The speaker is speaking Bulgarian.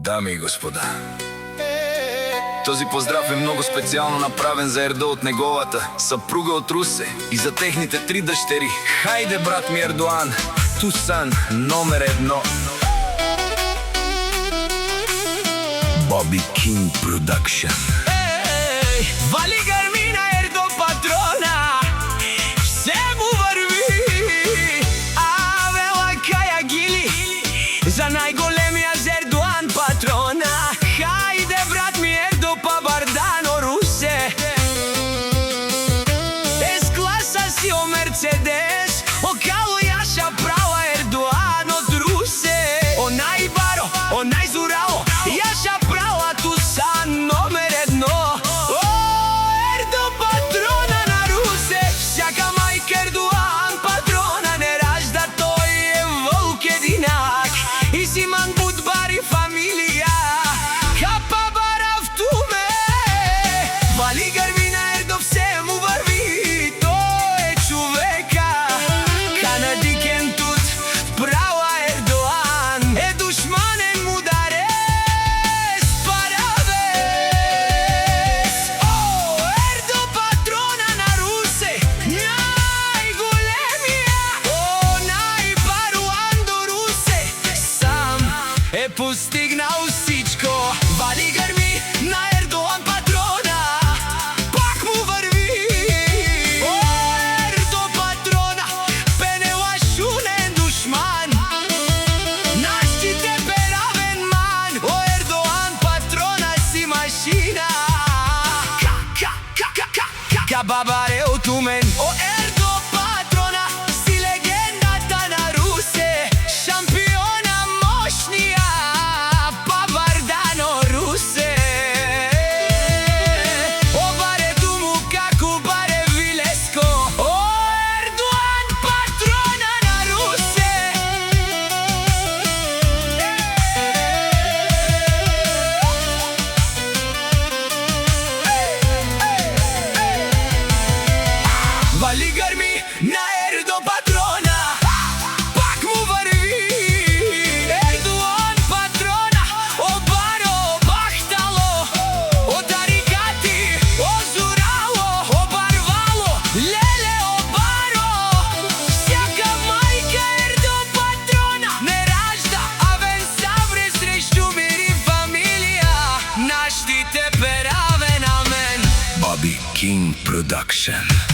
Дами и господа, този поздрав е много специално направен за Ердо от неговата съпруга от Русе и за техните 3 дъщери. Хайде, брат ми Ердоан, Тусан номер 1. Bobby King Production. Вали гармина Ердо патрона, все му върви, вела кая гили за най-големия Ердоан патрона. Хайде, брат ми Ердо па Бардано Русе, S-класа си о Мерцедес, о кало яша права Ердоан от Русе, о най-баро, о най-зурало, яша права Тусан номер 1. Вали гармина Ердо, все му върви, той е човека. Канадикен тут права Ердоан, е душманен мударес, паравес. О, Ердо патрона на Русе, най-големия, о, най-баруан до Русе, сам е постигнал всичко. Вали гармина Ердоан патрона, пак му върви. О, Ердо патрона, пенела шунен душман, нашите перавен ман. О, Ердоан патрона си машина, кабабаре от умен. О, Ердо патрона си легендата на Русе, шампиона мощния па Бардано Русе. О, барето му како баре Вилеско, о, Ердоан патрона на Русе. Вали гарми на Ердо патрона, пак му върви. Ердоан патрона, о баро, бахтало, о тарикати, о зурало, о барвало, леле, о баро. Всяка майка Ердо патрона не ражда, вен сабре срещу мир и фамилия, нашите перавен амен. Bobby King Production.